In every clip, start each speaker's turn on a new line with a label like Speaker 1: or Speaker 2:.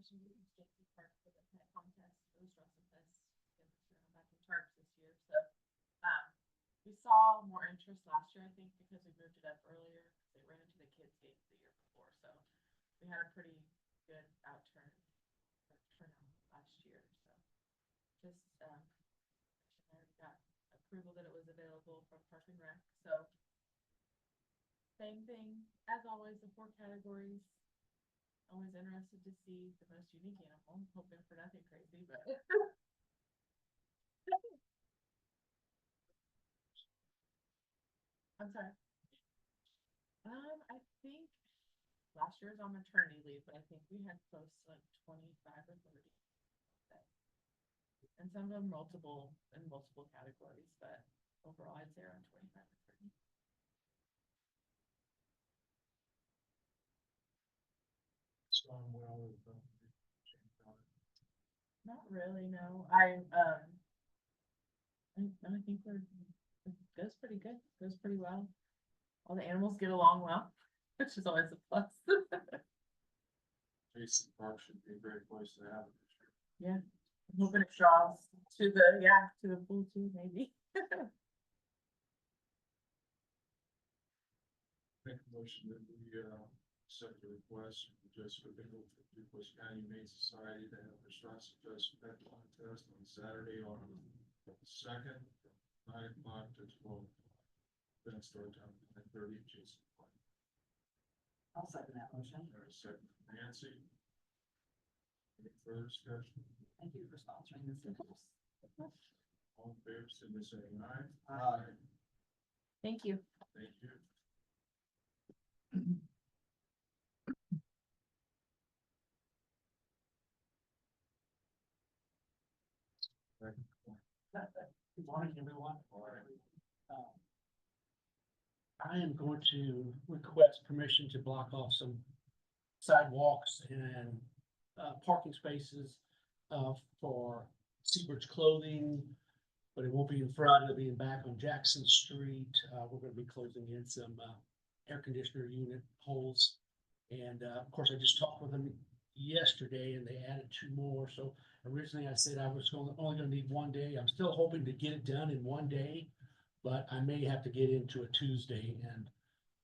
Speaker 1: especially with the safety park for the pet contest, for the Russell Fest, back in Turks this year. So we saw more interest last year, I think, because we moved it up earlier. They ran into the kids' games the year before, so we had a pretty good turnout last year. So just I got approval that it was available from Park and Rec. So same thing as always, the 4 categories. Always interested to see the most unique animal. Hoping for nothing crazy, but I'm sorry. I think last year was on maternity leave, but I think we had close to like 25 or 30. And some of them multiple categories, but overall I'd say around 25 or 30. Not really, no. I think it goes pretty good. It goes pretty well. All the animals get along well, which is always a plus.
Speaker 2: Jason Park should be a great place to have it this year.
Speaker 1: Yeah. I'm hoping it draws to the pool too, maybe.
Speaker 2: Make a motion that we accept the request from Jasper Duplex County Humane Society to have the Strasser Fest pet contest on Saturday, August 2nd, from 9 o'clock to 12 o'clock. Then start time at 9:30 at Jason Park.
Speaker 3: I'll second that motion.
Speaker 2: Second from Nancy. Any further discussion?
Speaker 3: Thank you for sponsoring this event.
Speaker 2: All in favor, signify by saying aye.
Speaker 3: Aye.
Speaker 1: Thank you.
Speaker 2: Thank you.
Speaker 4: Good morning, everyone. I am going to request permission to block off some sidewalks and parking spaces for Seabird's Clothing, but it won't be in front, it'll be in back on Jackson Street. We're gonna be closing in some air conditioner unit holes. And of course, I just talked with them yesterday and they added 2 more. So originally I said I was only gonna need 1 day. I'm still hoping to get it done in 1 day, but I may have to get into a Tuesday. And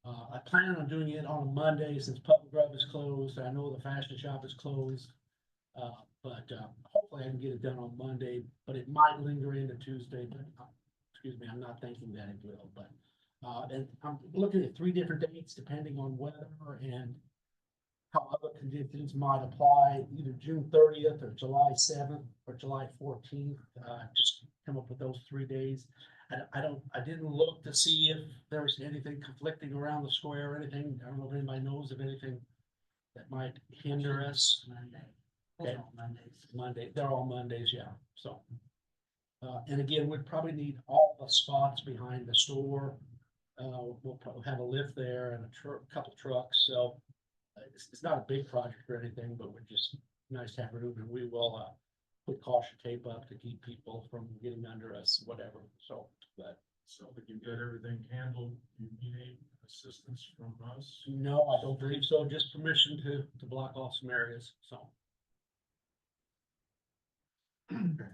Speaker 4: I plan on doing it on a Monday since Public Grub is closed. I know the fashion shop is closed. But hopefully I can get it done on Monday, but it might linger into Tuesday, but excuse me, I'm not thinking that it will, but and I'm looking at 3 different dates depending on weather and how other conditions might apply, either June 30th or July 7th or July 14th. Just come up with those 3 days. I didn't look to see if there was anything conflicting around the square or anything. I don't know if anybody knows of anything that might hinder us.
Speaker 3: Monday.
Speaker 4: Okay.
Speaker 3: Those are all Mondays.
Speaker 4: Monday, they're all Mondays, yeah, so. And again, we'd probably need all the spots behind the store. We'll probably have a lift there and a couple trucks, so. It's not a big project or anything, but we're just nice to have room, and we will, put caution tape up to keep people from getting under us, whatever, so, but.
Speaker 2: So if you've got everything handled, you need any assistance from us?
Speaker 4: No, I don't believe so, just permission to block off some areas, so.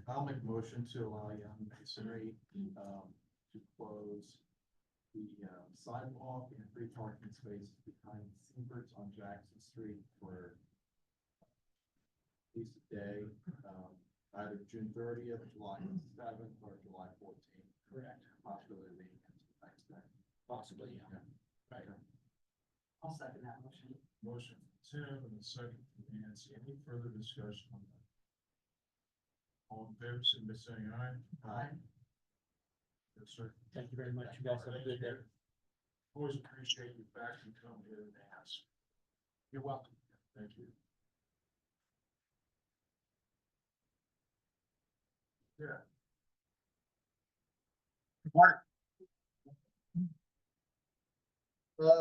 Speaker 5: I'll make a motion to allow Young Masonry, to close the sidewalk and 3 parking spaces behind Seabird's on Jackson Street for at least a day, either June 30th, July 7th, or July 14th.
Speaker 4: Correct.
Speaker 5: Possibility of being next day.
Speaker 4: Possibly, yeah. Right.
Speaker 3: I'll second that motion.
Speaker 2: Motion from Tim and a second from Nancy. Any further discussion on that? All in favor, signify by saying aye.
Speaker 3: Aye.
Speaker 2: Yes, sir.
Speaker 4: Thank you very much, you guys have a good day.
Speaker 2: Always appreciate you back and come here and ask.
Speaker 4: You're welcome.
Speaker 2: Thank you. Yeah.
Speaker 6: Morning.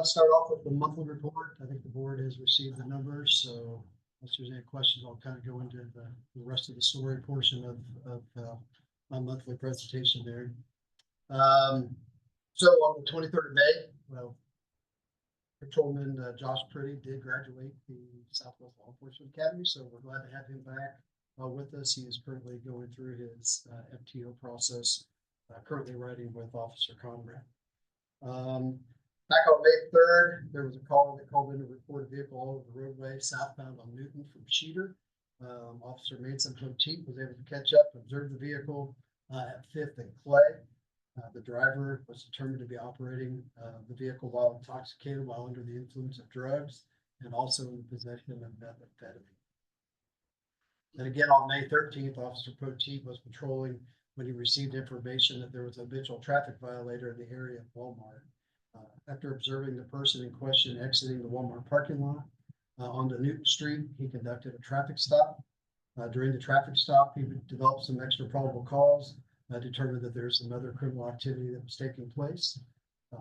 Speaker 6: Start off with the monthly report. I think the board has received the numbers, so unless there's any questions, I'll kind of go into the rest of the story portion of my monthly presentation there. So on the 23rd of May, well, Patrolman Josh Pretty did graduate the Southwest Law Enforcement Academy, so we're glad to have him back with us. He is currently going through his FTO process, currently writing with Officer Conrad. Back on May 3rd, there was a call that called in to report a vehicle all over the roadway southbound on Newton from Cheater. Officer Manson Poteet was able to catch up, observe the vehicle at 5th and Clay. The driver was determined to be operating the vehicle while intoxicated, while under the influence of drugs, and also in possession of methamphetamine. And again, on May 13th, Officer Poteet was patrolling when he received information that there was a habitual traffic violator in the area of Walmart. After observing the person in question exiting the Walmart parking lot onto Newton Street, he conducted a traffic stop. During the traffic stop, he developed some extra probable cause, determined that there's some other criminal activity that was taking place.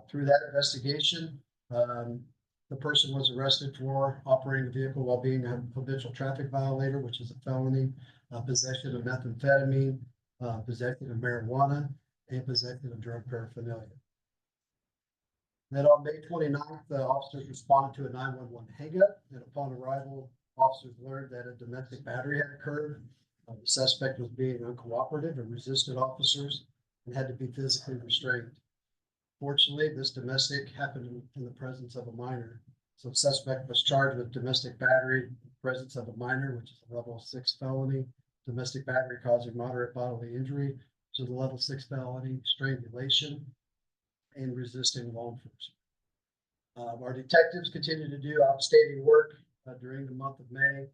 Speaker 6: Through that investigation, the person was arrested for operating the vehicle while being a habitual traffic violator, which is a felony, possession of methamphetamine, possession of marijuana, and possession of drug paraphernalia. Then on May 29th, officers responded to a 911 hangup, and upon arrival, officers learned that a domestic battery had occurred. The suspect was being uncooperative and resisted officers and had to be physically restrained. Fortunately, this domestic happened in the presence of a minor. So the suspect was charged with domestic battery, in the presence of a minor, which is a level 6 felony, domestic battery causing moderate bodily injury, which is a level 6 felony, strangulation, and resisting law enforcement. Our detectives continue to do outstanding work during the month of May.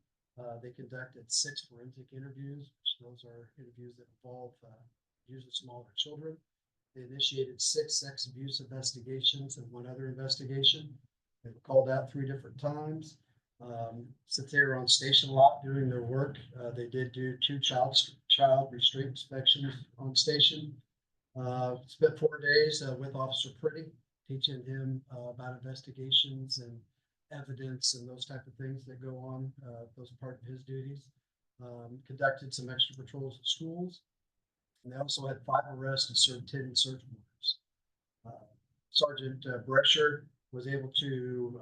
Speaker 6: They conducted 6 forensic interviews, which those are interviews that involve usually smaller children. They initiated 6 sex abuse investigations and 1 other investigation. They were called out 3 different times. Since they were on station a lot doing their work, they did do 2 child restraint inspections on station. Spent 4 days with Officer Pretty, teaching him about investigations and evidence and those type of things that go on. Those are part of his duties. Conducted some extra patrols at schools. And they also had 5 arrests and served 10 search warrants. Sergeant Brescher was able to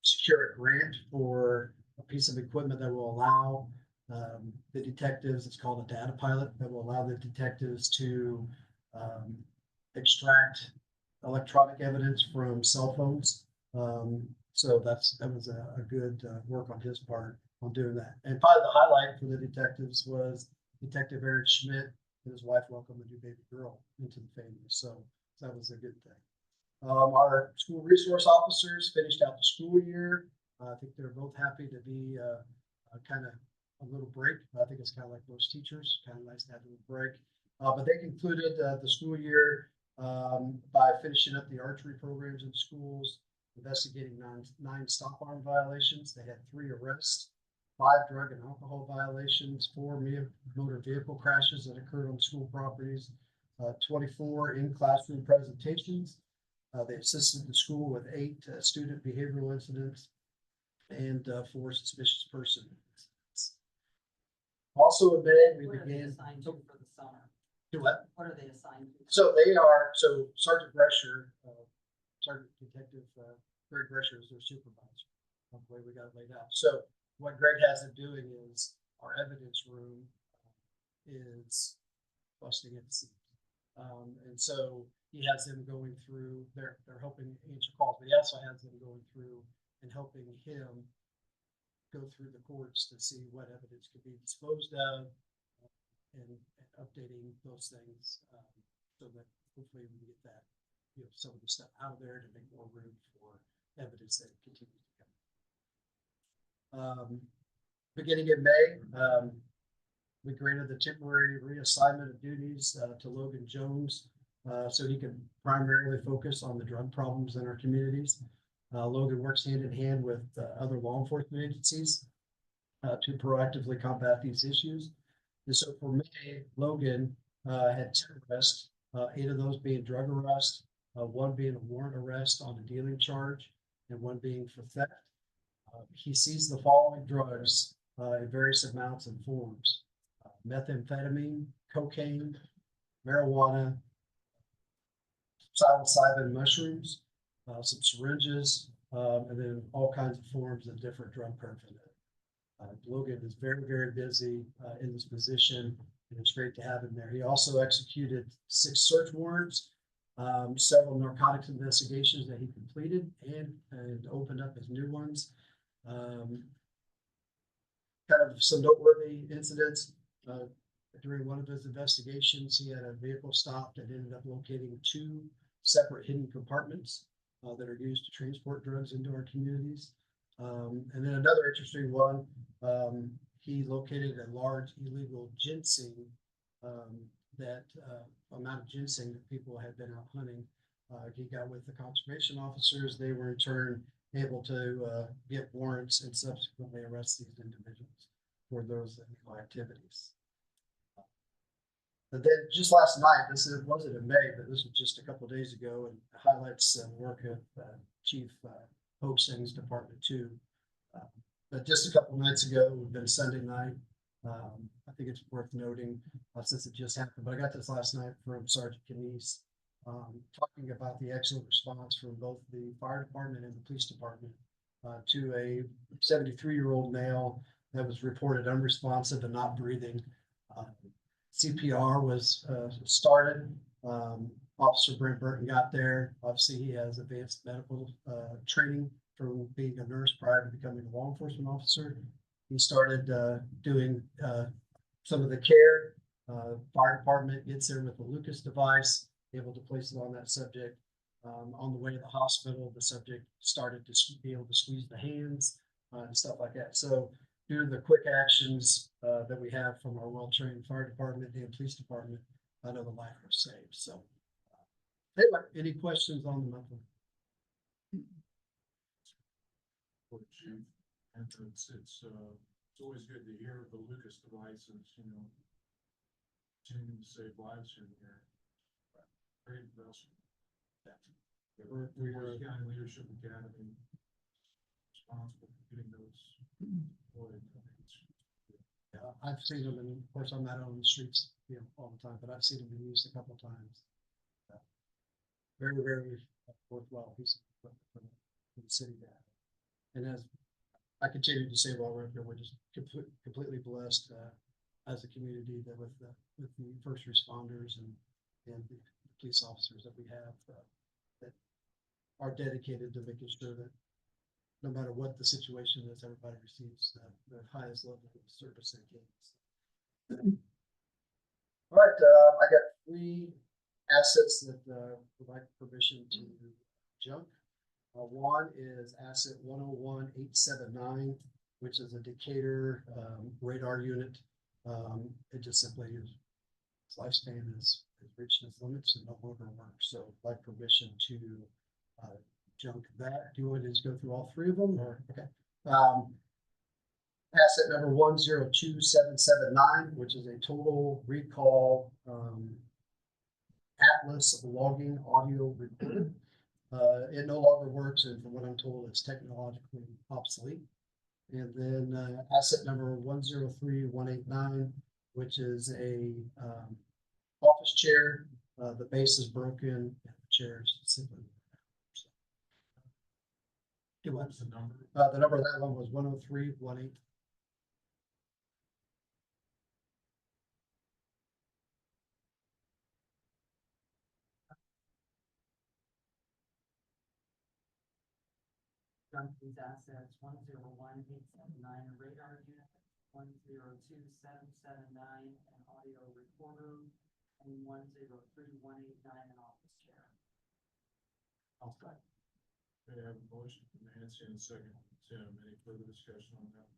Speaker 6: secure a grant for a piece of equipment that will allow the detectives, it's called a data pilot, that will allow the detectives to extract electronic evidence from cell phones. So that was a good work on his part on doing that. And probably the highlight for the detectives was Detective Eric Schmidt and his wife welcomed a new baby girl into the family. So that was a good thing. Our school resource officers finished out the school year. I think they're both happy to be kind of a little break. I think it's kind of like most teachers, kind of nice to have a little break. But they concluded the school year by finishing up the archery programs in the schools, investigating 9 stop arm violations. They had 3 arrests, 5 drug and alcohol violations, 4 motor vehicle crashes that occurred on school properties, 24 in-classroom presentations. They assisted the school with 8 student behavioral incidents and 4 suspicious person incidents. Also in May, we
Speaker 3: What are they
Speaker 6: began.
Speaker 3: assigned to for the summer?
Speaker 6: Do what?
Speaker 3: What are they assigned to?
Speaker 6: So Sergeant Brescher, Sergeant Detective Greg Brescher is their supervisor, the way we got it laid out. So what Greg has them doing is our evidence room is busting at the seams. And so he has them going through, they're helping answer calls, but he also has them going through and helping him go through the courts to see what evidence could be disposed of and updating those things so that hopefully we can get that, some of the stuff out of there to make more room for evidence that continues to come. Beginning in May, we granted the temporary reassignment of duties to Logan Jones so he can primarily focus on the drug problems in our communities. Logan works hand in hand with other law enforcement agencies to proactively combat these issues. And so for May, Logan had 10 arrests, 8 of those being drug arrests, 1 being a warrant arrest on a dealing charge, and 1 being for theft. He seized the following drugs in various amounts and forms: methamphetamine, cocaine, marijuana, psilocybin mushrooms, some syringes, and then all kinds of forms of different drug paraphernalia. Logan is very, very busy in this position, and it's great to have him there. He also executed 6 search warrants, several narcotics investigations that he completed, and opened up his new ones. Kind of some noteworthy incidents. During one of his investigations, he had a vehicle stopped and ended up locating 2 separate hidden compartments that are used to transport drugs into our communities. And then another interesting one, he located a large illegal ginseng, amount of ginseng that people had been out hunting. He got with the conservation officers. They were in turn able to get warrants and subsequently arrest these individuals for those illegal activities. But then just last night, wasn't in May, but this was just a couple of days ago, and highlights the work of Chief Hoaxing's Department 2. But just a couple of nights ago, would have been Sunday night. I think it's worth noting since it just happened, but I got this last night from Sergeant Kenise, talking about the excellent response from both the fire department and the police department to a 73-year-old male that was reported unresponsive and not breathing. CPR was started. Officer Brent Burton got there. Obviously, he has advanced medical training from being a nurse prior to becoming a law enforcement officer. He started doing some of the care. Fire department gets there with the Lucas device, able to place it on that subject. On the way to the hospital, the subject started to be able to squeeze the hands and stuff like that. So due to the quick actions that we have from our well-trained fire department and police department, I know the life was saved. So anyway, any questions on the monthly?
Speaker 2: For the chief, and it's always good to hear the Lucas devices, continuing to save lives in here. Great investment. We're County Leadership Academy responsible for getting those deployed.
Speaker 6: Yeah, I've seen them, and of course, I'm not on the streets, all the time, but I've seen them being used a couple of times. Very, very worthwhile piece of equipment for the city to have. And as I continue to say while we're up here, we're just completely blessed as a community that with the first responders and the police officers that we have that are dedicated to making sure that no matter what the situation is, everybody receives the highest level of service and gains. All right, I got 3 assets that would like permission to junk. One is asset 101879, which is a Decatur radar unit. It just simply its lifespan has reached its limits and no longer works. So I'd like permission to junk that. Do you want to just go through all 3 of them? Or okay. Asset number 102779, which is a total recall Atlas logging audio recorder. It no longer works, and from what I'm told, it's technologically obsolete. And then asset number 103189, which is a office chair. The base is broken, and the chair is simply.
Speaker 2: What's the number?
Speaker 6: The number of that one was 10318.
Speaker 3: Junk these assets, 101879, a radar unit, 102779, an audio recorder, and 103189, an office chair.
Speaker 6: I'll start.
Speaker 2: Okay, I have a motion from Nancy and a second from Tim. Any further discussion on that?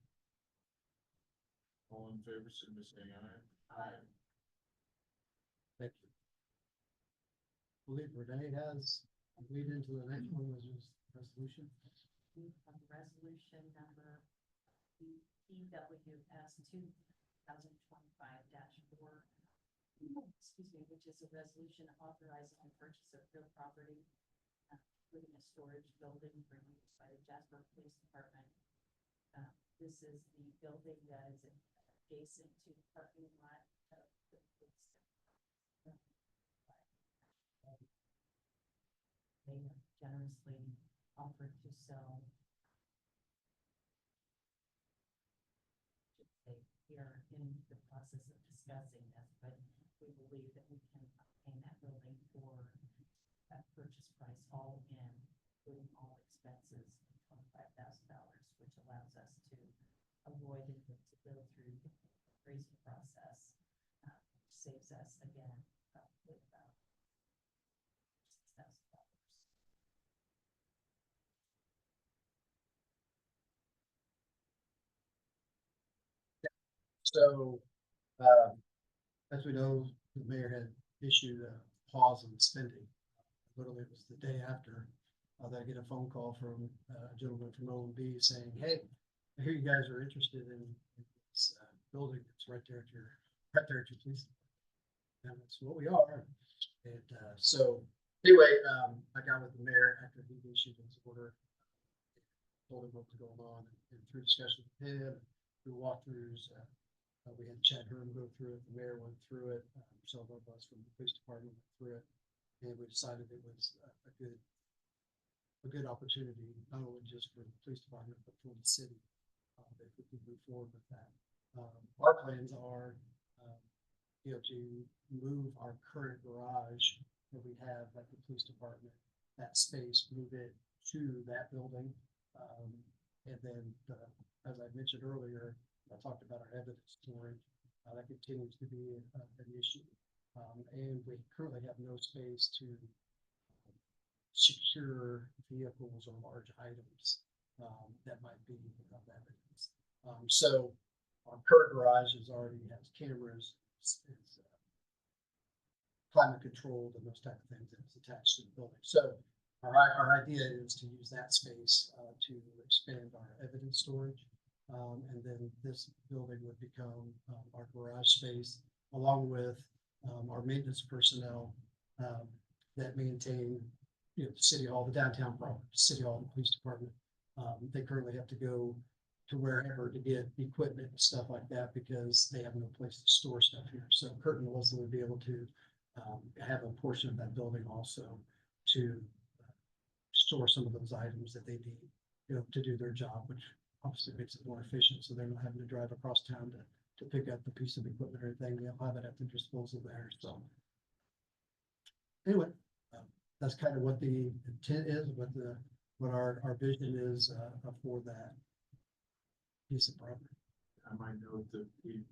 Speaker 2: All in favor, signify by saying aye. Aye.
Speaker 6: Thank you. I believe Renee has lead into the next one, which is resolution.
Speaker 7: Resolution number PWS 2025-4, excuse me, which is a resolution authorizing the purchase of real property, including a storage building for use by the Jasper Police Department. This is the building that is adjacent to the parking lot of the police department. They have generated generously offered to sell. Should say, we are in the process of discussing this, but we believe that we can obtain that building for that purchase price all in, including all expenses, $25,000, which allows us to avoid it, to go through the appraisal process, which saves us again, probably about $6,000.
Speaker 6: So, as we know, the mayor had issued a pause on spending. Literally, it was the day after that I get a phone call from a gentleman from O&B saying, "Hey, I hear you guys are interested in this building that's right there at your police." And that's what we are. And so anyway, I got with the mayor after he issued his order, told him what was going on, and through discussion with him, through walkthroughs, we had Chad Herm go through it, the mayor went through it, several of us from the police department went through it, and we decided it was a good opportunity, not only just for the police department, but for the city, if we could move forward with that. Our plans are, to move our current garage that we have at the police department, that space, move it to that building. And then, as I mentioned earlier, I talked about our evidence storage, that continues to be an issue. And we currently have no space to secure vehicles or large items that might be of evidence. So our current garage already has cameras, it's climate controlled and those type of things, and it's attached to the building. So our idea is to use that space to expand our evidence storage. And then this building would become our garage space, along with our maintenance personnel that maintain, the city hall, the downtown property, city hall, the police department. They currently have to go to wherever to get equipment and stuff like that because they have no place to store stuff here. So Kurt and Leslie would be able to have a portion of that building also to store some of those items that they need, to do their job, which obviously makes it more efficient. So they're not having to drive across town to pick up the piece of equipment or anything. They'll have it at their disposal there. So anyway, that's kind of what the intent is, what our vision is for that piece of property.
Speaker 2: I might note that we've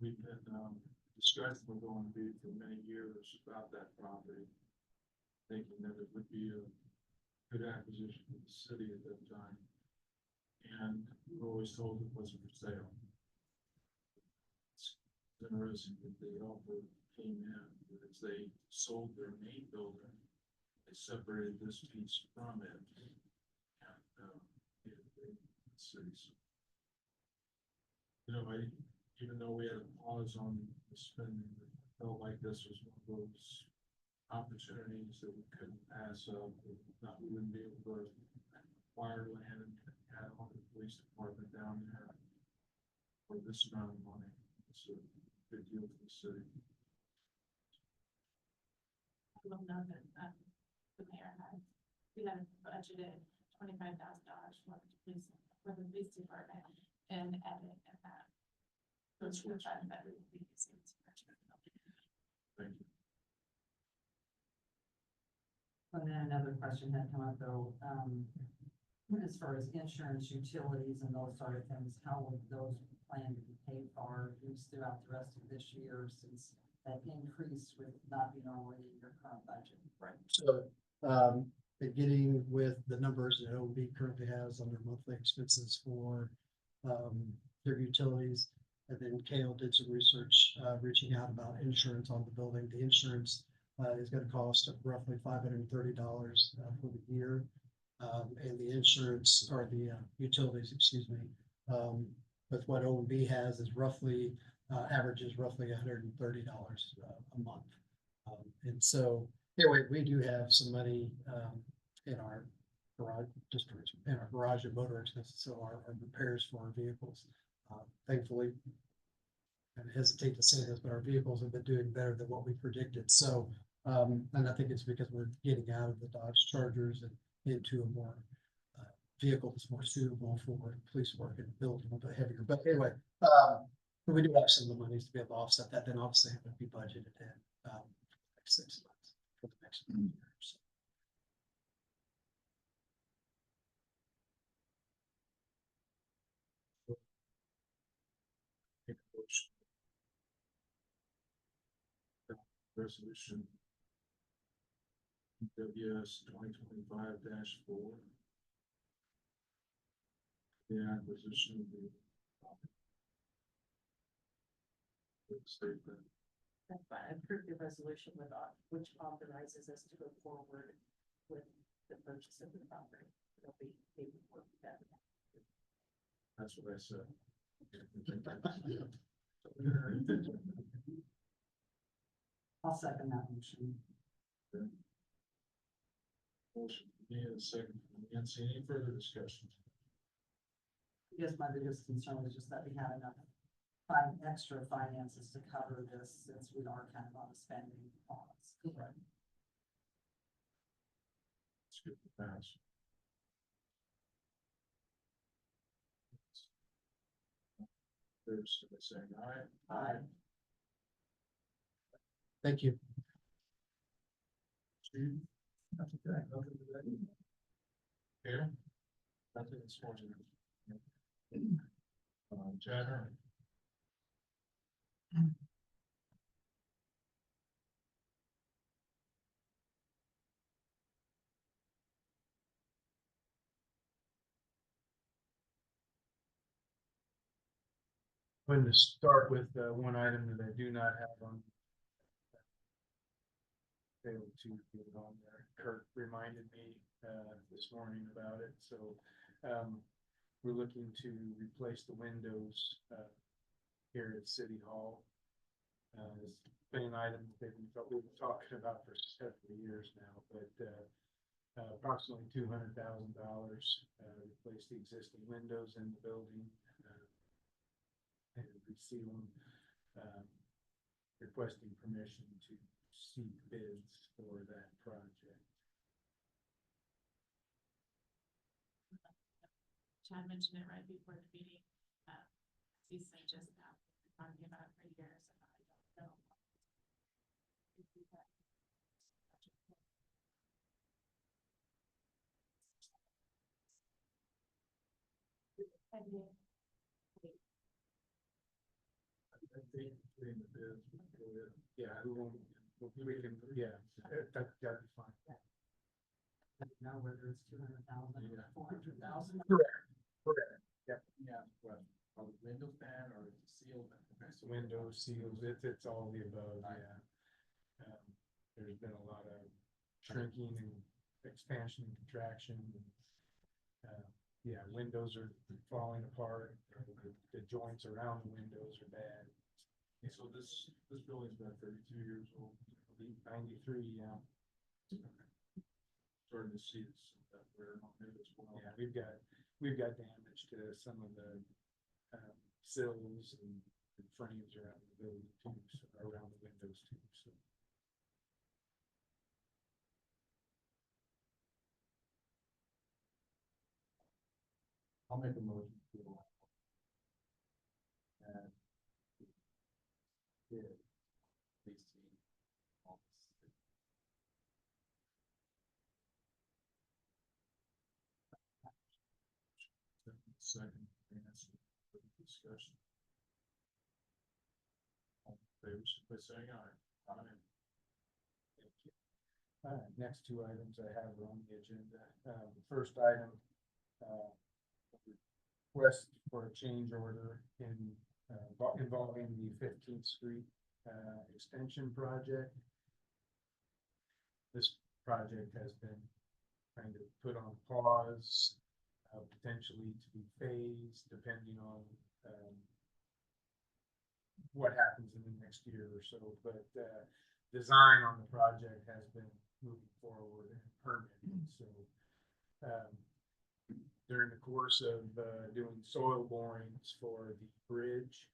Speaker 2: been discussing we're going to be for many years about that property, thinking that it would be a good acquisition for the city at that time. And we were always told it wasn't for sale. It's interesting that the offer came in, as they sold their main building, they separated this piece from it. And cities. Even though we had a pause on the spending, I felt like this was one of those opportunities that we couldn't pass up. Not we wouldn't be able to acquire land and add on to the police department down there for this amount of money. It's a big deal for the city.
Speaker 1: I will know that the mayor we had budgeted $25,000 for the police department and edit and that. Those were that we would be using to purchase the building.
Speaker 2: Thank you.
Speaker 3: And then another question had come up though, as far as insurance, utilities and those sort of things, how would those plan to be paid for at least throughout the rest of this year, since that increase would not be normally in your current budget?
Speaker 6: Right. So, beginning with the numbers that OB currently has on their monthly expenses for their utilities, and then Kale did some research, reaching out about insurance on the building. The insurance is going to cost roughly $530 for the year, and the insurance or the utilities, excuse me, with what OB has is roughly averages roughly $130 a month, and so anyway, we do have some money in our garage, just in our garage and motor expenses, so our repairs for our vehicles. Thankfully, I hesitate to say this, but our vehicles have been doing better than what we predicted. So, and I think it's because we're getting out of the Dodge Chargers into a more vehicle that's more suitable for police work and building a bit heavier. But anyway, we do have some of the monies to be able to offset that. Then obviously it would be budgeted in next 6 months for the next year. So.
Speaker 2: Make a motion. Resolution. WS 2025-4. The acquisition of the. Statement.
Speaker 7: That's fine. I approve the resolution with, which authorizes us to go forward with the purchase of the property. It'll be paperwork that.
Speaker 2: That's what I said.
Speaker 3: I'll second that motion.
Speaker 2: Motion made and second from Nancy. Any further discussion?
Speaker 3: I guess my biggest concern was just that we had enough extra finances to cover this, since we are kind of on a spending pause.
Speaker 6: Right.
Speaker 2: It's good to pass. There's saying aye.
Speaker 3: Aye.
Speaker 6: Thank you.
Speaker 2: Steve?
Speaker 6: That's okay.
Speaker 2: Here? Nothing this morning. Jasper?
Speaker 4: I'm going to start with one item that I do not have on. Failed to get it on there. Kurt reminded me this morning about it, so we're looking to replace the windows here at City Hall. It's been an item that we've been talking about for several years now, but approximately $200,000 replace the existing windows in the building and reseal them. Requesting permission to seek bids for that project.
Speaker 1: Chad mentioned it right before the meeting. He said just now, talking about it for years, and I don't know.
Speaker 2: I think between the bids, we can go ahead.
Speaker 4: Yeah, we can, yeah, that'd be fine.
Speaker 3: Now whether it's 200,000
Speaker 2: Yeah.
Speaker 3: or 400,000.
Speaker 4: Correct.
Speaker 5: Yeah, well, are the windows bad or is it sealed?
Speaker 4: Windows, seals, it's all the above, yeah. There's been a lot of shrinking and expansion and contraction. Yeah, windows are falling apart, the joints around the windows are bad.
Speaker 2: So this building's been 32 years old.
Speaker 4: 93, yeah.
Speaker 2: Starting to see this, that wear on it as well.
Speaker 4: Yeah, we've got damage to some of the sills and frames around the building too, so around the windows too, so.
Speaker 5: I'll make a motion to allow. And. Yeah. Please see. All this.
Speaker 2: Second, Nancy, for the discussion. All in favor, by saying aye. Aye.
Speaker 4: Thank you. Next two items I have are on the agenda. The first item, request for a change order involving the 15th Street extension project. This project has been kind of put on pause, potentially to be phased depending on what happens in the next year or so, but design on the project has been moving forward and permitting. So during the course of doing soil borings for the bridge,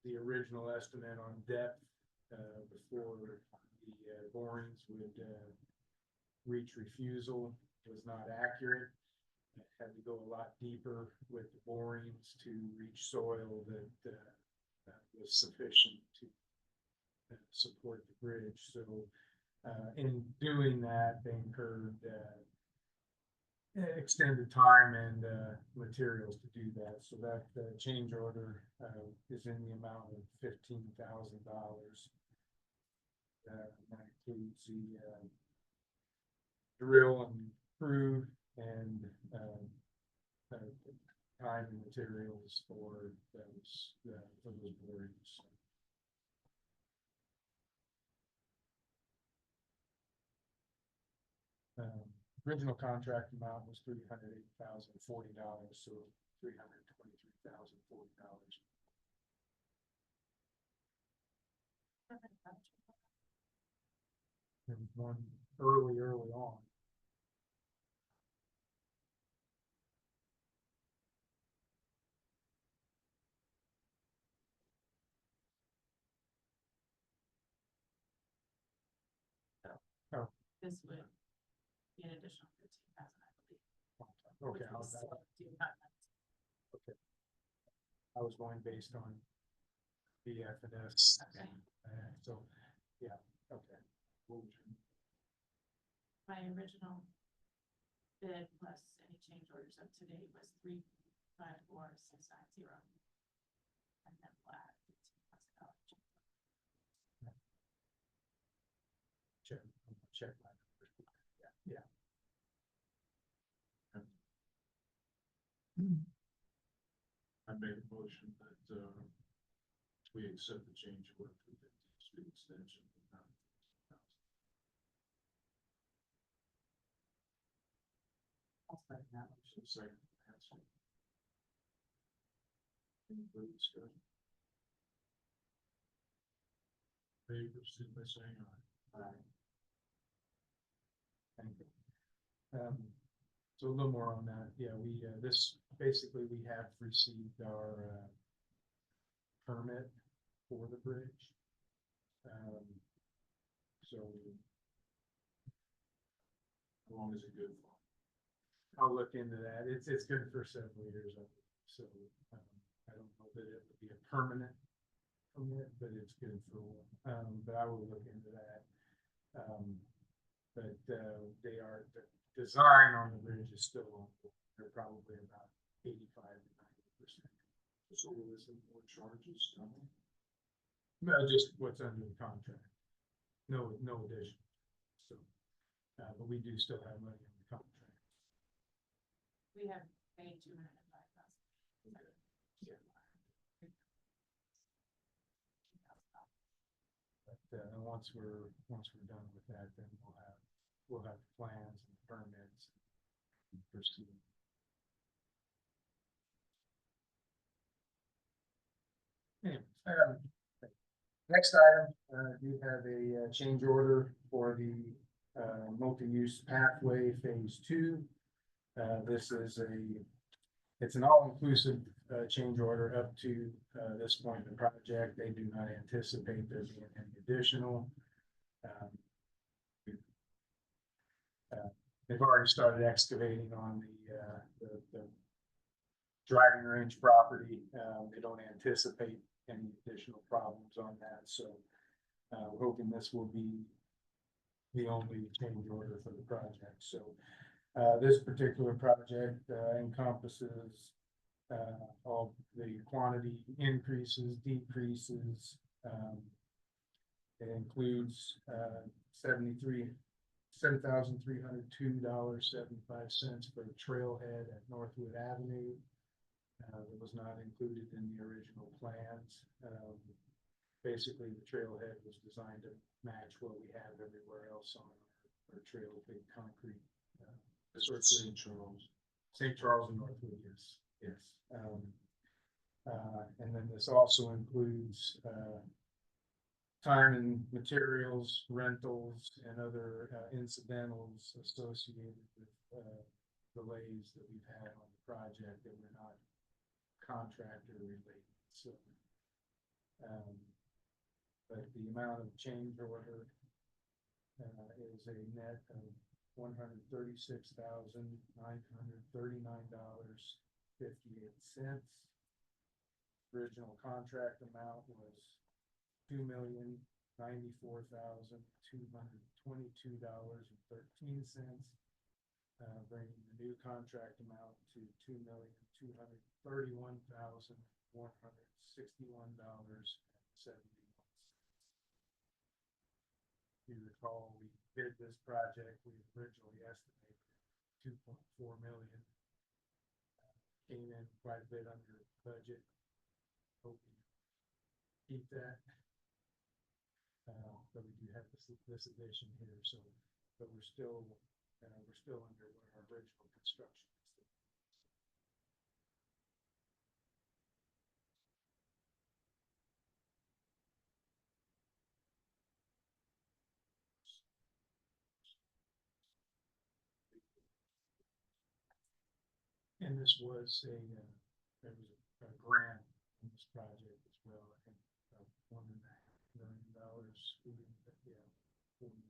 Speaker 4: the original estimate on depth before the borings would
Speaker 2: reach refusal was not accurate. It had to go a lot deeper with the borings to reach soil that was sufficient to support the bridge. So in doing that, they incurred extended time and materials to do that. So that change order is in the amount of $15,000. That includes the drill and crew and time and materials for those borings. Original contract amount was $308,040, so $323,040. There was one early on. Oh,
Speaker 1: This would be an additional 15,000, I believe.
Speaker 2: okay.
Speaker 1: which we still do not have.
Speaker 2: I was going based on BF&S.
Speaker 1: Okay.
Speaker 2: So, yeah, okay. What was your-
Speaker 1: My original bid plus any change orders up to date was 354,690. And then flat $15,000.
Speaker 2: check my numbers. Yeah. I made a motion that we accept the change order for the street extension.
Speaker 3: I'll second that.
Speaker 2: Second. Any further discussion? Favor, signify by saying aye. Thank you. So a little more on that. Yeah, we, this, basically, we have received our, permit for the bridge. So. How long is it good for? I'll look into that. It's good for several years, I think. So, I don't know that it would be a permanent permit, but it's good for, but I will look into that. But the design on the bridge is still on. They're probably about 85 to 90%. So is it more charges coming? No, just what's under the contract. No addition. So, but we do still have money on the contract.
Speaker 1: We have paid 205,000.
Speaker 2: Yeah. But once we're done with that, then we'll have the plans and the permits and proceed. Anyway, next item, we have a change order for the multi-use pathway phase 2. This is it's an all-inclusive change order up to this point in the project. They do not anticipate there being any additional. They've already started excavating on the driving range property. They don't anticipate any additional problems on that. So we're hoping this will be the only change order for the project. So this particular project encompasses all the quantity increases, decreases. It includes $7,302.75 for the trailhead at Northwood Avenue. That was not included in the original plans. Basically, the trailhead was designed to match what we have everywhere else on our trail, big concrete. St. Charles. St. Charles and Northwood, yes. And then this also includes time and materials, rentals, and other incidentals associated with delays that we've had on the project that were not contractor related. So, but the amount of change order is a net of
Speaker 4: $136,939.58. Original contract amount was $2,094,222.13. Bringing the new contract amount to $2,231,161.71. If you recall, we bid this project, we originally estimated 2.4 million. Came in quite a bit under budget. Hope we keep that. But we do have this addition here, so, but we're still under what our original construction is. And this was there was a grant in this project as well, I think, about $1.5 million, yeah, $4 million.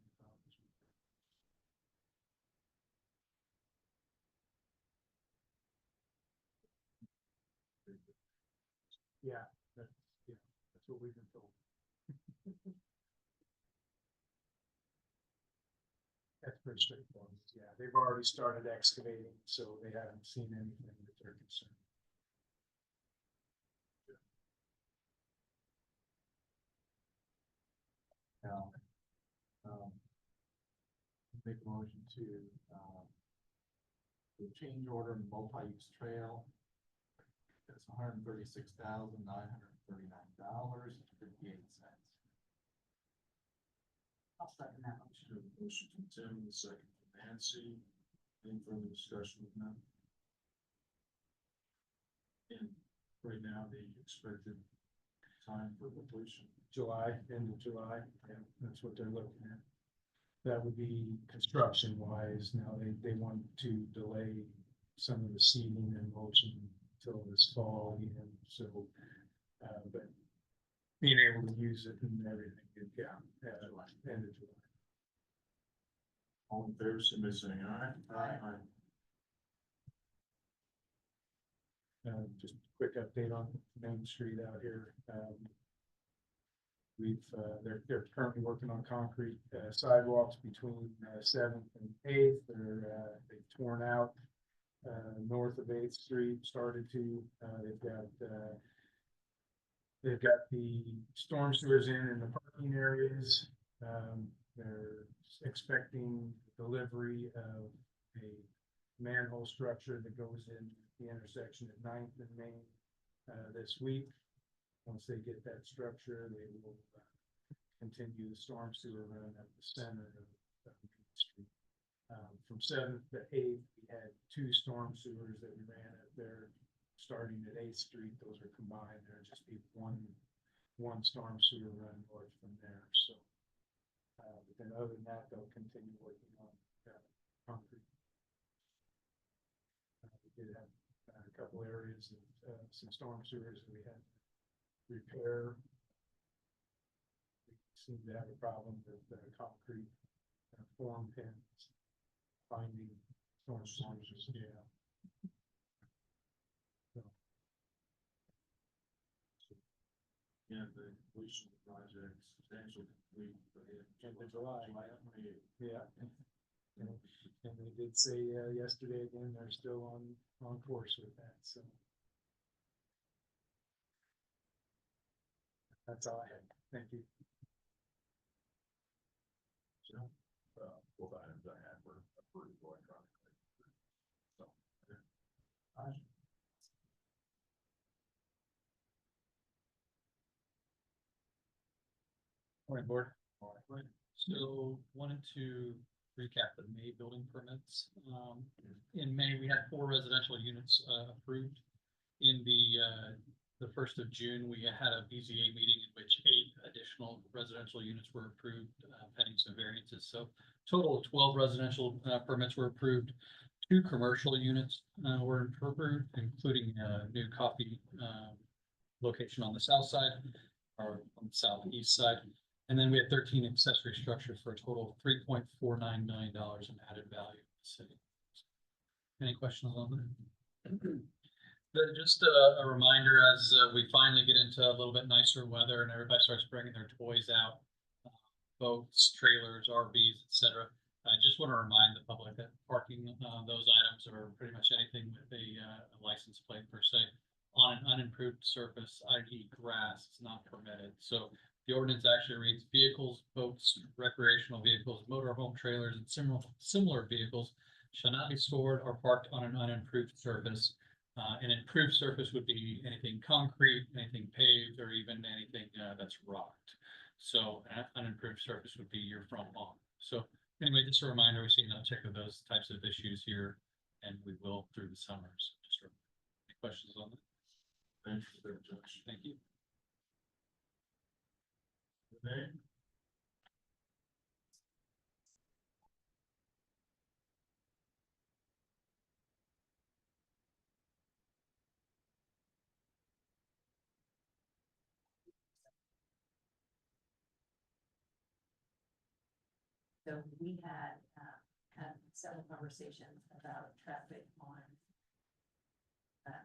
Speaker 4: Yeah, that's what we've been told. That's pretty straightforward. Yeah, they've already started excavating, so they haven't seen anything that they're concerned.
Speaker 5: Now, make a motion to change order in multi-use trail. That's $136,939.58.
Speaker 3: I'll second that motion.
Speaker 2: Motion from Tim, the second from Nancy. Any further discussion with them? And right now, the expected time for completion.
Speaker 4: July, end of July, yeah, that's what they're looking at. That would be construction wise. Now they want to delay some of the seeding and mulching until this fall, so, but being able to use it and everything, yeah, end of July.
Speaker 2: All in favor, submit by saying aye.
Speaker 5: Aye.
Speaker 4: Just a quick update on Main Street out here. They're currently working on concrete sidewalks between 7th and 8th. They've torn out north of 8th Street, started to. They've got the storm sewers in the parking areas. They're expecting delivery of a manhole structure that goes in the intersection at 9th and Main this week. Once they get that structure, they will continue the storm sewer run at the center of Main Street. From 7th to 8th, we had 2 storm sewers that we ran up there, starting at 8th Street. Those are combined. There'll just be one storm sewer run north from there. So, but then other than that, they'll continue working on concrete. We did have a couple areas of some storm sewers that we had repair. We seem to have a problem with concrete form pins finding storm sewers. Yeah.
Speaker 2: Yeah, the completion of the project substantially complete by the
Speaker 4: End of July.
Speaker 2: 28th.
Speaker 4: Yeah. And they did say yesterday again, they're still on course with that, so. That's all I had. Thank you.
Speaker 2: So, both items I had were approved electronically. So, okay.
Speaker 4: Morning, board.
Speaker 8: Right, so wanted to recap the May building permits. In May, we had 4 residential units approved. In the 1st of June, we had a BZA meeting in which 8 additional residential units were approved, pending some variances. So total of 12 residential permits were approved. 2 commercial units were approved, including a new coffee location on the south side or on the southeast side. And then we had 13 accessory structures for a total of $3.49 million in added value to the city. Any questions on that? Just a reminder, as we finally get into a little bit nicer weather and everybody starts bringing their toys out, boats, trailers, RVs, etc. I just want to remind the public that parking those items or pretty much anything with a license plate per se on an unimproved surface, i.e. grass, is not permitted. So the ordinance actually reads vehicles, boats, recreational vehicles, motorhome trailers, and similar vehicles shall not be stored or parked on an unimproved surface. An improved surface would be anything concrete, anything paved, or even anything that's rocked. So an unimproved surface would be your front lawn. So anyway, just a reminder, we see an uptick of those types of issues here, and we will through the summers. Just any questions on that?
Speaker 2: Thanks for that, Josh.
Speaker 8: Thank you.
Speaker 2: Renee?
Speaker 7: So we had several conversations about traffic on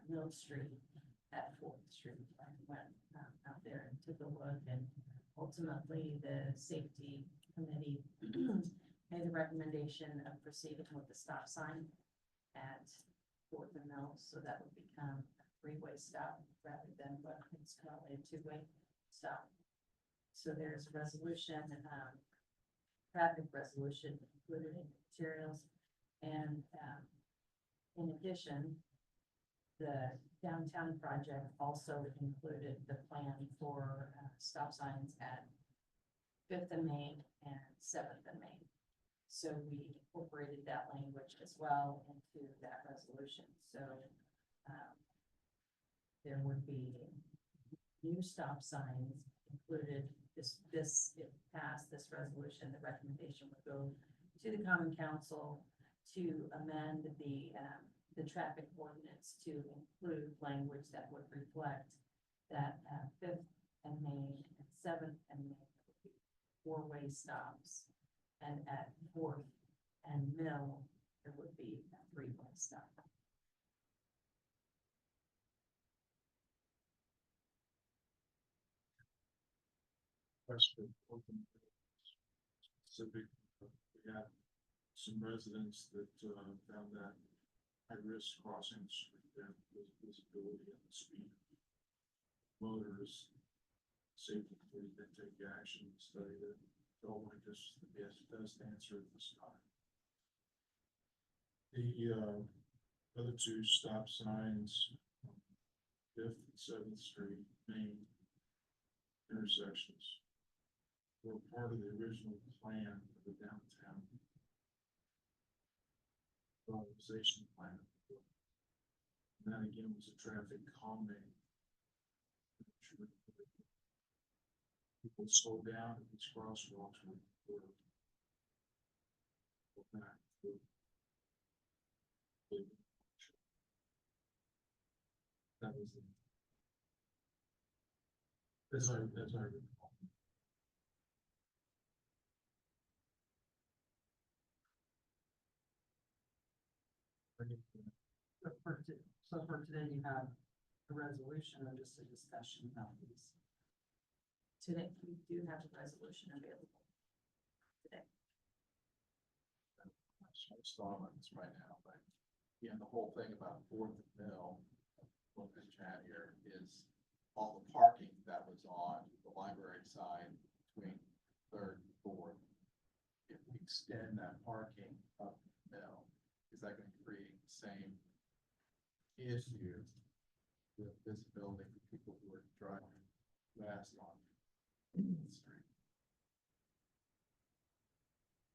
Speaker 7: Mill Street at Fourth Street. I went out there and took a look, and ultimately the safety committee made the recommendation of proceeding with the stop sign at Fourth and Mill, so that would become a three-way stop rather than what is currently a two-way stop. So there's a resolution, traffic resolution included in materials. And in addition, the downtown project also included the plan for stop signs at Fifth and Main and Seventh and Main. So we incorporated that language as well into that resolution. So there would be new stop signs included. If passed this resolution, the recommendation would go to the Common Council to amend the traffic ordinance to include language that would reflect that Fifth and Main and Seventh and Main would be four-way stops, and at Fourth and Mill there would be a three-way stop.
Speaker 2: Question. Specific, we had some residents that found that high risk crossing the street there, with visibility and the speed. Motors, safety committee did take action, studied it, felt like this is the best answer at this time. The other two stop signs, Fifth and Seventh Street, Main intersections, were part of the original plan of the downtown revitalization plan. And that again was a traffic calming. People slow down at these crosswalks were back. That was the, as I recall.
Speaker 3: So for today, you have a resolution or just a discussion about these?
Speaker 7: Today, we do have a resolution available today.
Speaker 5: I just thought on this right now, but again, the whole thing about Fourth and Mill, what we chat here is all the parking that was on the library side between Third and Fourth. If we extend that parking up the Mill, is that going to create the same issue with visibility for people who are driving fast on the street?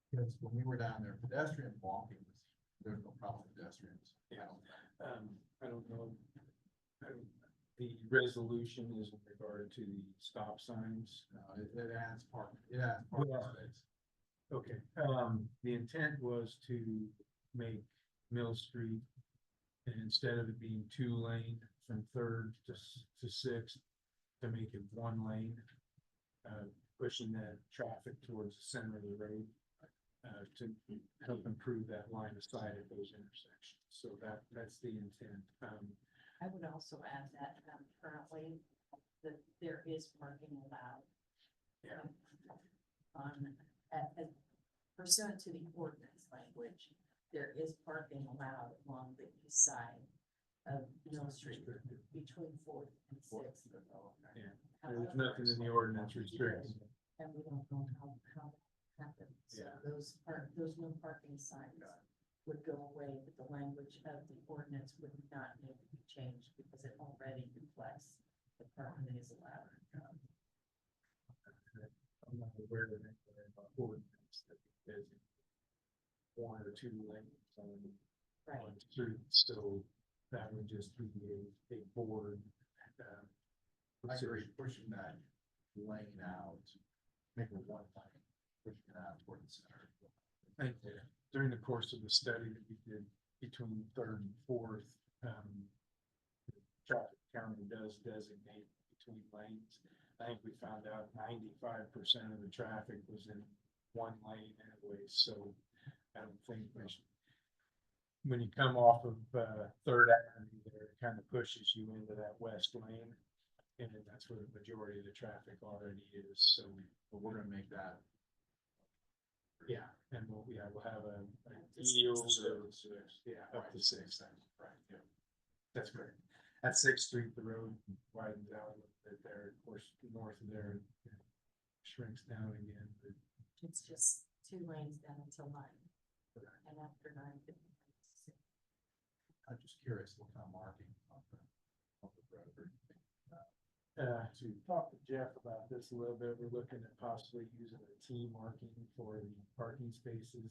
Speaker 5: Because when we were down there, pedestrian walking was, there's no problem with pedestrians.
Speaker 9: Yeah. I don't know. The resolution is in regard to the stop signs.
Speaker 5: It adds parking, it adds parking
Speaker 9: Yeah.
Speaker 5: space.
Speaker 9: Okay, the intent was to make Mill Street, and instead of it being 2-lane from Third to Sixth, to make it 1 lane. pushing that traffic towards the center of the road. To help improve that line of sight at those intersections, so that's the intent.
Speaker 7: I would also add that, currently, that there is parking allowed.
Speaker 9: Yeah.
Speaker 7: As pursuant to the ordinance language, there is parking allowed along the east side of Mill Street between Fourth and Sixth.
Speaker 9: Yeah. There's nothing in the ordinance restricting.
Speaker 7: And we don't know how that happens. So
Speaker 9: Yeah.
Speaker 7: those no parking signs would go away, but the language of the ordinance would not need to be changed because it already reflects the parking is allowed.
Speaker 9: I'm not aware of anything about ordinance that is one or two lanes on street, so that would just be a board.
Speaker 5: I agree, pushing that lane out, making it one lane, pushing it out toward the center.
Speaker 9: I think during the course of the study that we did between Third and Fourth, traffic county does designate between lanes. I think we found out 95% of the traffic was in one lane anyway, so I don't think we should. When you come off of Third Avenue, there it kind of pushes you into that west lane, and that's where the majority of the traffic already is. So,
Speaker 5: But we're gonna make that.
Speaker 9: yeah, and we'll have a
Speaker 7: Six.
Speaker 9: yield of
Speaker 2: Six.
Speaker 9: yeah up to six.
Speaker 5: Right, yeah.
Speaker 9: That's correct. At Sixth Street, the road widens out a little bit there. Of course, north of there, it shrinks down again. But
Speaker 7: It's just 2 lanes down until 9. And after 9,
Speaker 5: I'm just curious what kind of marking on the road or anything.
Speaker 9: to talk to Jeff about this a little bit, we're looking at possibly using a T marking for the parking spaces.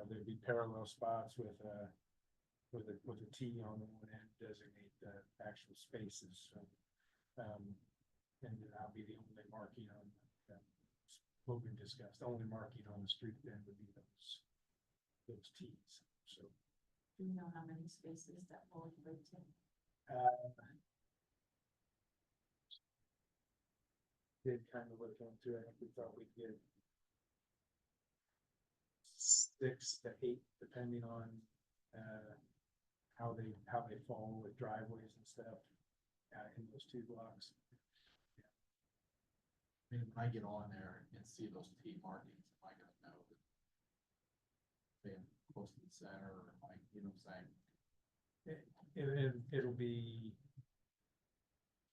Speaker 9: There'd be parallel spots with a T on the one end, designate the actual spaces. So, and then I'll be the only marking on what we discussed. The only marking on the street then would be those T's. So.
Speaker 7: do you know how many spaces that will equate to?
Speaker 9: Did kind of look into it. We thought we'd get 6 to 8, depending on how they fall with driveways and stuff in those 2 blocks.
Speaker 5: I mean, when I get on there and see those T markings, am I gonna know that being close to the center, or like, you know what I'm saying?
Speaker 9: It'll be.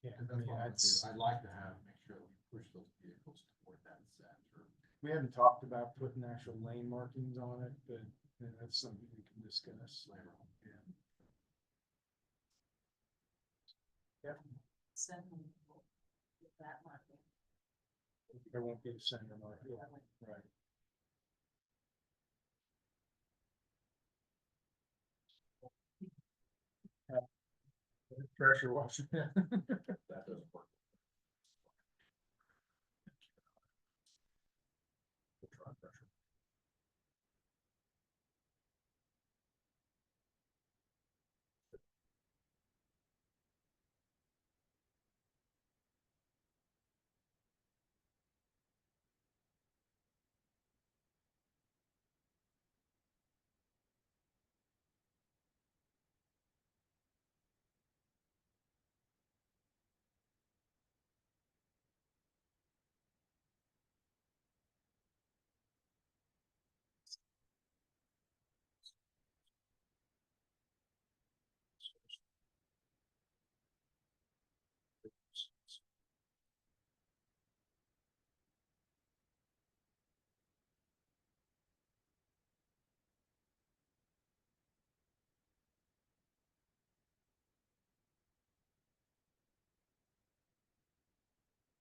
Speaker 9: Yeah,
Speaker 5: Cause
Speaker 9: I mean,
Speaker 5: I'd like to make sure that we push those vehicles toward that center.
Speaker 9: we haven't talked about putting actual lane markings on it, but that's something we can discuss later on. Yeah.
Speaker 7: Seven with that marking.
Speaker 9: There won't be a center mark.
Speaker 7: Yeah.
Speaker 9: Right. Pressure washer.
Speaker 5: That doesn't work. We'll try pressure.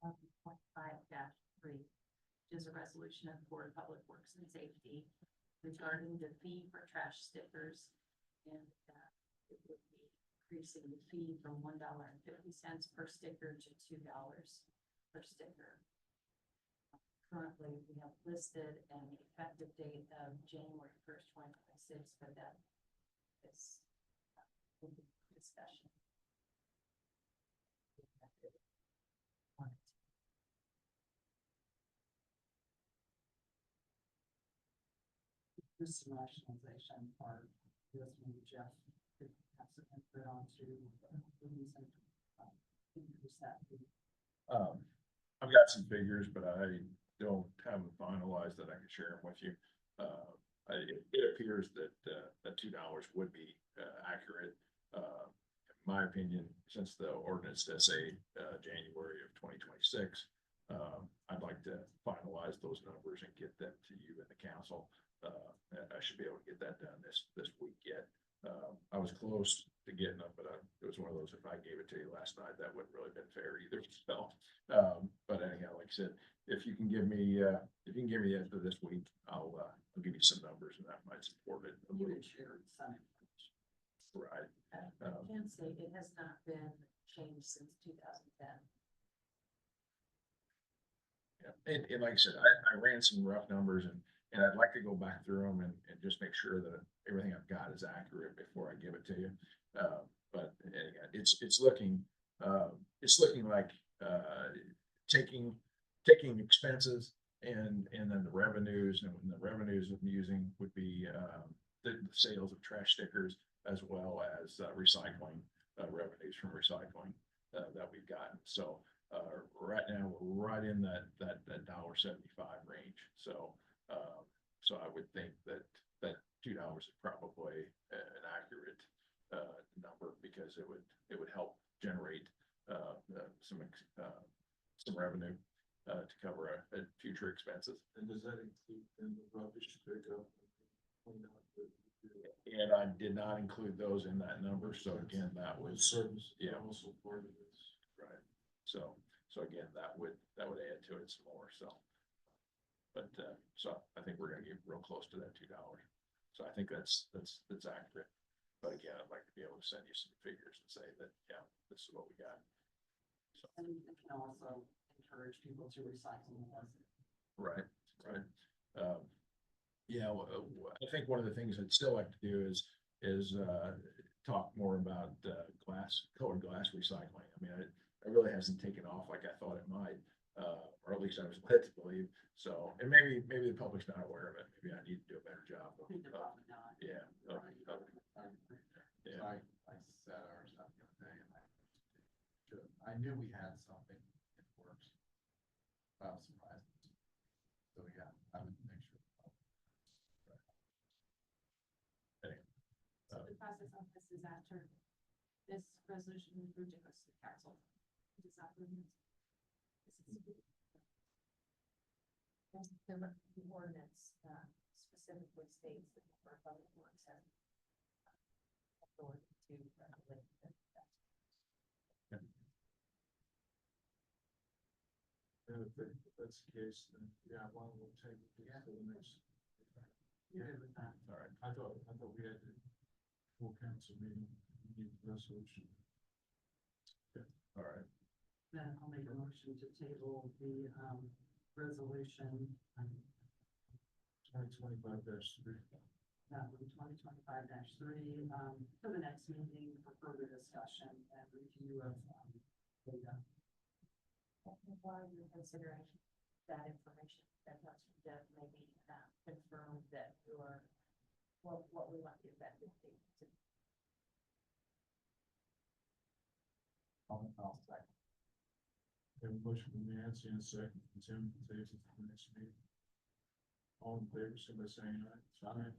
Speaker 7: Point 5-3, which is a resolution of the Board of Public Works and Safety regarding the fee for trash stickers. And it would be increasing the fee from $1.50 per sticker to $2 per sticker. Currently, we have listed an effective date of January 1st, 2026, but that is discussion.
Speaker 3: this rationalization part, this maybe Jeff could have some input on to the reason, increase that fee.
Speaker 2: I've got some figures, but I don't have them finalized that I can share them with you. It appears that, that $2 would be, accurate. In my opinion, since the ordinance does say, January of 2026, I'd like to finalize those numbers and get them to you and the council. I should be able to get that done this week yet. I was close to getting them, but it was one of those, if I gave it to you last night, that wouldn't really been fair either. So, but anyhow, like I said, if you can give me the end of this week, I'll give you some numbers and that might support it a
Speaker 3: You
Speaker 2: little.
Speaker 3: would share some information.
Speaker 2: Right.
Speaker 7: I can say it has not been changed since 2010.
Speaker 2: Yeah, and like I said, I ran some rough numbers and I'd like to go back through them and just make sure that everything I've got is accurate before I give it to you. But again, it's looking like, taking expenses and then the revenues, and the revenues I'm using would be, the sales of trash stickers as well as, recycling, revenues from recycling, that we've gotten. So, right now, we're right in that $1.75 range. So, so I would think that $2 is probably an accurate, number, because it would help generate, some revenue, to cover future expenses. And does that include then the rubbish pickup? And I did not include those in that number. So again, that was service. Yeah. Also part of this. Right. So again, that would add to it some more. So, but, so I think we're gonna get real close to that $2. So I think that's accurate. But again, I'd like to be able to send you some figures and say that, yeah, this is what we got. So,
Speaker 3: And it can also encourage people to recycle more.
Speaker 2: right. Yeah, I think one of the things I'd still like to do is talk more about, colored glass recycling. I mean, it really hasn't taken off like I thought it might, or at least I was led to believe. So, and maybe the public's not aware of it. Maybe I need to do a better job.
Speaker 3: I think they're probably not.
Speaker 2: Yeah. Yeah.
Speaker 5: I said ours the other day, and I knew we had something in the works. I was surprised. So yeah, I would make sure.
Speaker 7: So the process on this is after this resolution is approved, it goes to the council. It is not ordinance. The ordinance specifically states that the public works has authority to regulate that.
Speaker 2: And if that's the case, then yeah, why don't we take it to the next?
Speaker 3: You're good with that?
Speaker 2: All right. I thought we had the full council meeting, we need the resolution. Okay. All right.
Speaker 3: Then I'll make a motion to table the, resolution,
Speaker 2: 2025-3.
Speaker 3: that one 2025-3, for the next meeting for further discussion and review of, data.
Speaker 7: While you're considering that information that comes from Jeff, maybe confirm that your, what we want the effective date to be.
Speaker 5: I'll second.
Speaker 2: Have a motion from Nancy and a second from Tim to table it for the next meeting. All in favor, somebody saying aye. Aye.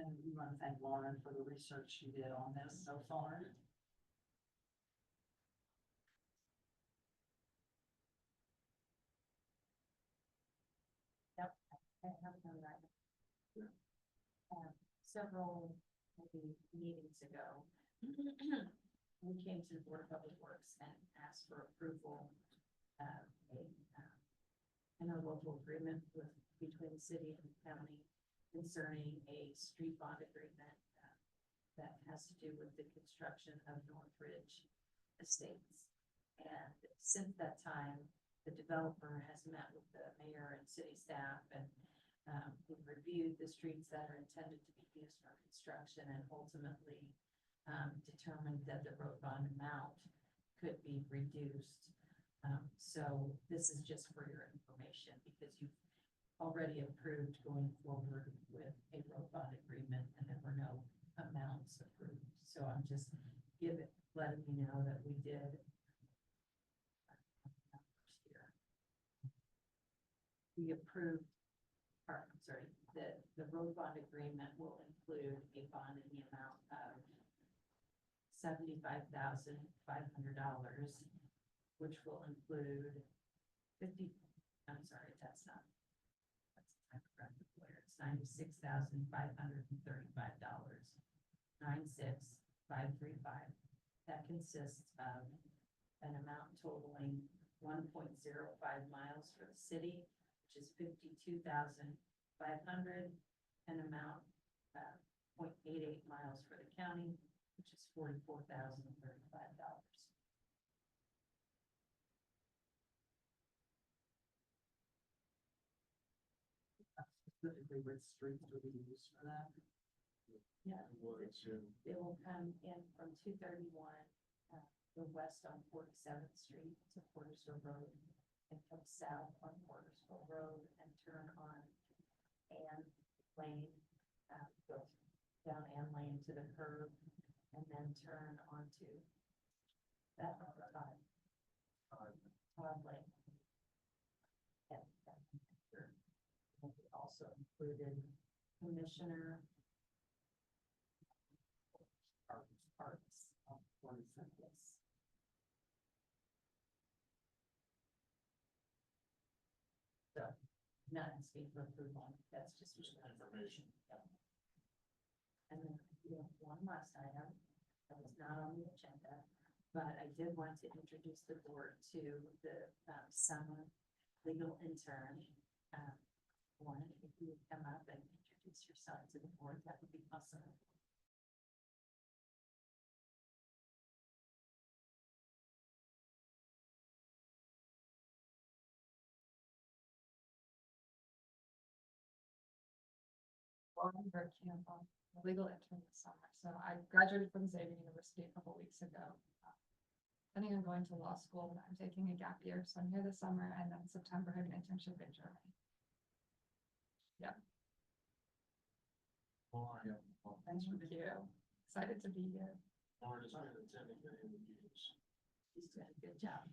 Speaker 3: And we want to thank Lauren for the research she did on this so far.
Speaker 7: I have done that. Several, maybe meetings ago, we came to the Board of Public Works and asked for approval of a interlocal agreement between the city and the county concerning a street bond agreement that has to do with the construction of Northridge Estates. And since that time, the developer has met with the mayor and city staff and we've reviewed the streets that are intended to be used for construction and ultimately determined that the road bond amount could be reduced. So this is just for your information because already approved going forward with a road bond agreement, and there were no amounts approved. So I'm just letting you know that we did. We approved, or I'm sorry, the road bond agreement will include a bond in the amount of $75,500, which will include 50, I'm sorry, that's not. That's $96,535. 96535. That consists of an amount totaling 1.05 miles for the city, which is 52,500, an amount, 0.88 miles for the county, which is $44,035.
Speaker 3: Specifically, which streets would be used for that?
Speaker 7: Yeah,
Speaker 2: Was,
Speaker 7: it will come in from 231, go west on 47th Street to Portersville Road, and come south on Portersville Road and turn on Ann Lane, go down Ann Lane to the curb, and then turn onto that Todd Lane. And we also included Commissioner Parks on 47th. Yes. So, not asking for approval, that's just
Speaker 2: information.
Speaker 7: Yep. And then we have one last item that was not on the agenda, but I did want to introduce the board to the summer legal intern. One, if you would come up and introduce yourself to the board, that would be awesome.
Speaker 10: Lauren Bird Campbell, a legal intern this summer. So I graduated from Xavier University a couple weeks ago. Planning on going to law school, but I'm taking a gap year, so I'm here this summer, and then September I have an internship in Germany.
Speaker 2: Thanks for
Speaker 10: Thank you. Excited to be here.
Speaker 2: Lauren has been attending many of the meetings.
Speaker 7: He's doing a good job.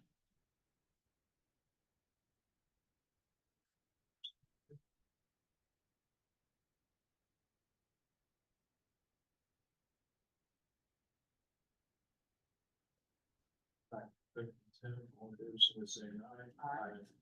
Speaker 2: Tim, all those who say aye.
Speaker 7: Aye.